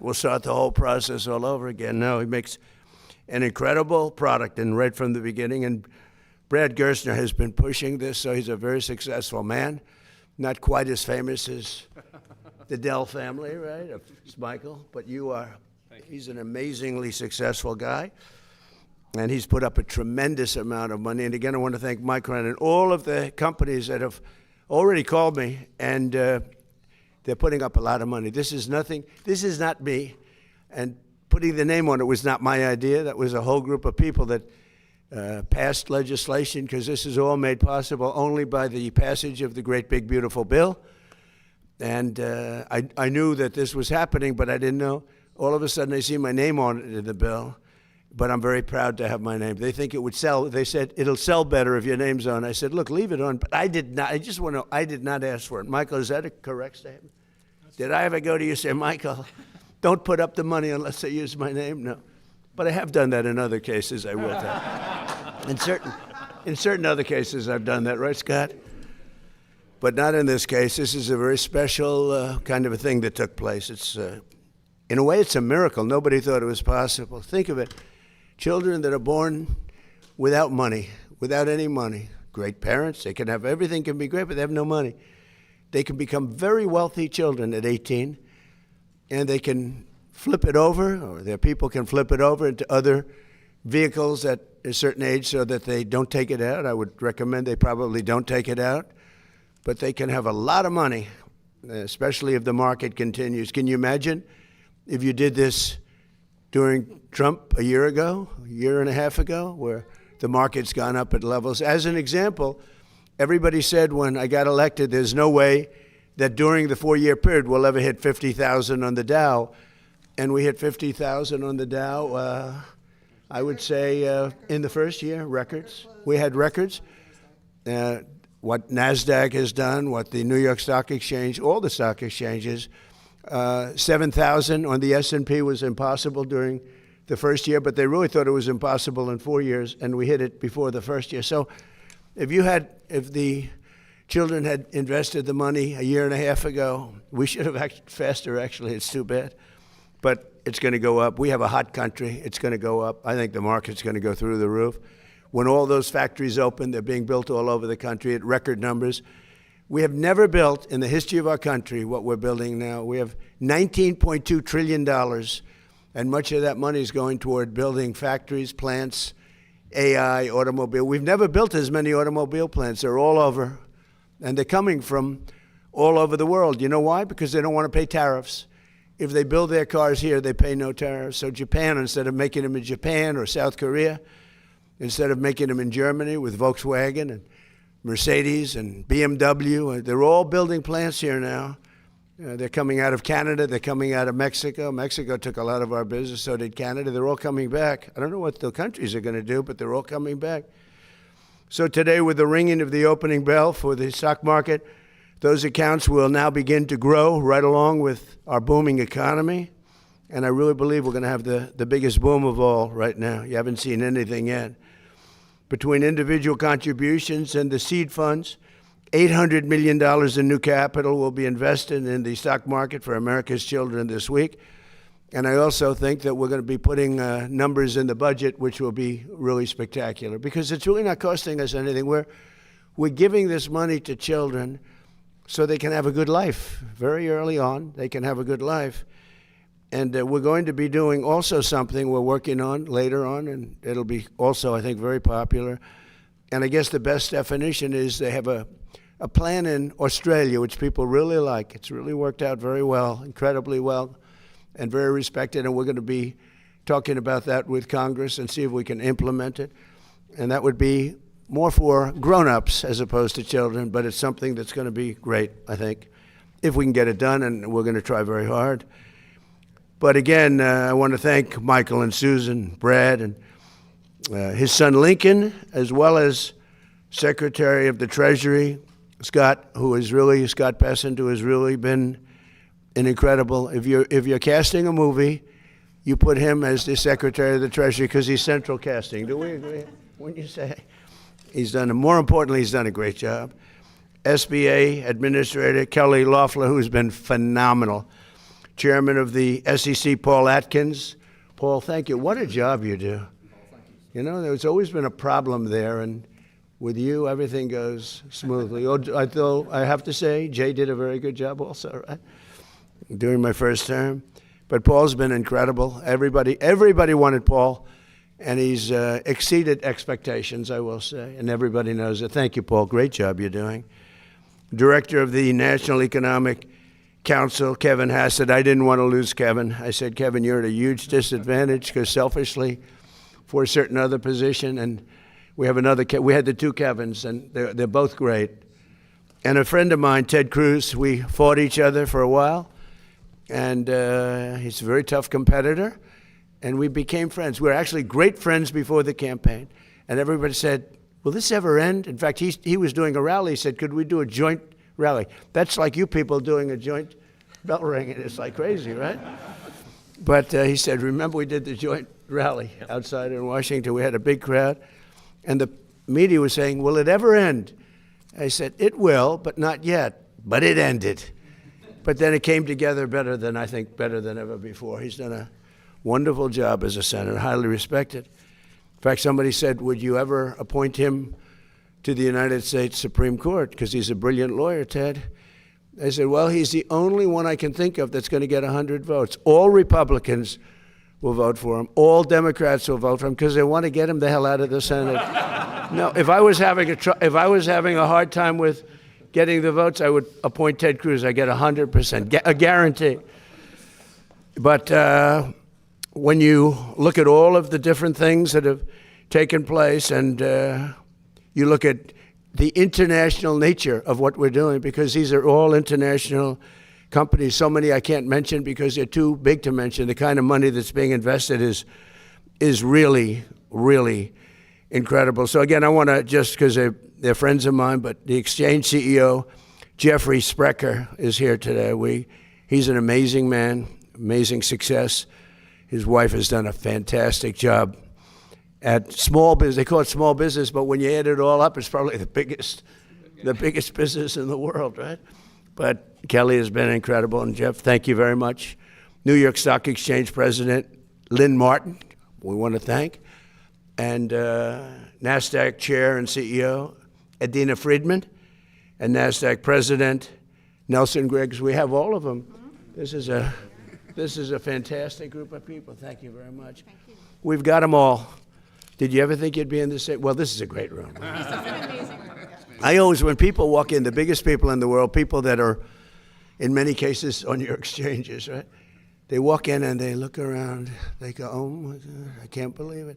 We'll start the whole process all over again. No, he makes an incredible product, and right from the beginning. And Brad Gerstner has been pushing this, so he's a very successful man. Not quite as famous as the Dell family, right? It's Michael, but you are. He's an amazingly successful guy, and he's put up a tremendous amount of money. And again, I want to thank Michael and all of the companies that have already called me, and they're putting up a lot of money. This is nothing. This is not me, and putting the name on it was not my idea. That was a whole group of people that passed legislation, because this is all made possible only by the passage of the great big beautiful bill. And I knew that this was happening, but I didn't know. All of a sudden, I see my name on it in the bill, but I'm very proud to have my name. They think it would sell. They said, it'll sell better if your name's on. I said, look, leave it on. But I did not. I just want to know, I did not ask for it. Michael, is that a correct statement? Did I ever go to you and say, Michael, don't put up the money unless they use my name? No. But I have done that in other cases. I will tell. In certain other cases, I've done that. Right, Scott? But not in this case. This is a very special kind of a thing that took place. It's, in a way, it's a miracle. Nobody thought it was possible. Think of it. Children that are born without money, without any money. Great parents. They can have, everything can be great, but they have no money. They can become very wealthy children at 18, and they can flip it over, or their people can flip it over into other vehicles at a certain age so that they don't take it out. I would recommend they probably don't take it out. But they can have a lot of money, especially if the market continues. Can you imagine if you did this during Trump a year ago, a year and a half ago, where the market's gone up at levels? As an example, everybody said when I got elected, there's no way that during the 4-year period we'll ever hit 50,000 on the Dow. And we hit 50,000 on the Dow, I would say, in the first year, records. We had records. What NASDAQ has done, what the New York Stock Exchange, all the stock exchanges, 7,000 on the S&P was impossible during the first year, but they really thought it was impossible in 4 years, and we hit it before the first year. So if the children had invested the money a year and a half ago, we should have acted faster, actually. It's too bad. But it's going to go up. We have a hot country. It's going to go up. I think the market's going to go through the roof. When all those factories open, they're being built all over the country at record numbers. We have never built in the history of our country what we're building now. We have $19.2 trillion, and much of that money is going toward building factories, plants, AI, automobile. We've never built as many automobile plants. They're all over, and they're coming from all over the world. You know why? Because they don't want to pay tariffs. If they build their cars here, they pay no tariffs. So Japan, instead of making them in Japan or South Korea, instead of making them in Germany with Volkswagen and Mercedes and BMW, they're all building plants here now. They're coming out of Canada. They're coming out of Mexico. Mexico took a lot of our business, so did Canada. They're all coming back. I don't know what the countries are going to do, but they're all coming back. So today, with the ringing of the opening bell for the stock market, those accounts will now begin to grow right along with our booming economy. And I really believe we're going to have the biggest boom of all right now. You haven't seen anything yet. Between individual contributions and the seed funds, $800 million in new capital will be invested in the stock market for America's children this week. And I also think that we're going to be putting numbers in the budget, which will be really spectacular, because it's really not costing us anything. We're giving this money to children so they can have a good life. Very early on, they can have a good life. And we're going to be doing also something we're working on later on, and it'll be also, I think, very popular. And I guess the best definition is they have a plan in Australia, which people really like. It's really worked out very well, incredibly well, and very respected. And we're going to be talking about that with Congress and see if we can implement it. And that would be more for grown-ups as opposed to children, but it's something that's going to be great, I think, if we can get it done, and we're going to try very hard. But again, I want to thank Michael and Susan, Brad, and his son Lincoln, as well as Secretary of the Treasury, Scott Bessent, who has really been an incredible. If you're casting a movie, you put him as the Secretary of the Treasury because he's central casting. Do we agree? Wouldn't you say? More importantly, he's done a great job. SBA Administrator Kelly Loeffler, who's been phenomenal. Chairman of the SEC, Paul Atkins. Paul, thank you. What a job you do. You know, there's always been a problem there, and with you, everything goes smoothly. Although I have to say, Jay did a very good job also, right? During my first term. But Paul's been incredible. Everybody wanted Paul, and he's exceeded expectations, I will say, and everybody knows it. Thank you, Paul. Great job you're doing. Director of the National Economic Council, Kevin Hassett. I didn't want to lose Kevin. I said, Kevin, you're at a huge disadvantage because selfishly, for a certain other position, and we have another. We had the two Kevins, and they're both great. And a friend of mine, Ted Cruz, we fought each other for a while, and he's a very tough competitor, and we became friends. We were actually great friends before the campaign, and everybody said, will this ever end? In fact, he was doing a rally. He said, could we do a joint rally? That's like you people doing a joint bell ringing. It's like crazy, right? But he said, remember we did the joint rally outside in Washington. We had a big crowd. And the media was saying, will it ever end? I said, it will, but not yet. But it ended. But then it came together better than ever before. He's done a wonderful job as a senator, highly respected. In fact, somebody said, would you ever appoint him to the United States Supreme Court? Because he's a brilliant lawyer, Ted. I said, well, he's the only one I can think of that's going to get 100 votes. All Republicans will vote for him. All Democrats will vote for him because they want to get him the hell out of the Senate. No, if I was having a hard time with getting the votes, I would appoint Ted Cruz. I get 100%, a guarantee. But when you look at all of the different things that have taken place, and you look at the international nature of what we're doing, because these are all international companies. So many I can't mention because they're too big to mention. The kind of money that's being invested is really, really incredible. So again, I want to, just because they're friends of mine, but the exchange CEO, Jeffrey Sprecher, is here today. He's an amazing man, amazing success. His wife has done a fantastic job at small business. They call it small business, but when you add it all up, it's probably the biggest business in the world, right? But Kelly has been incredible, and Jeff, thank you very much. New York Stock Exchange President Lynn Martin, we want to thank, and NASDAQ Chair and CEO Adina Friedman, and NASDAQ President Nelson Griggs. We have all of them. This is a fantastic group of people. Thank you very much. Thank you. We've got them all. Did you ever think you'd be in the same? Well, this is a great room. This is an amazing room. I always, when people walk in, the biggest people in the world, people that are, in many cases, on your exchanges, right? They walk in and they look around. They go, oh, my God, I can't believe it.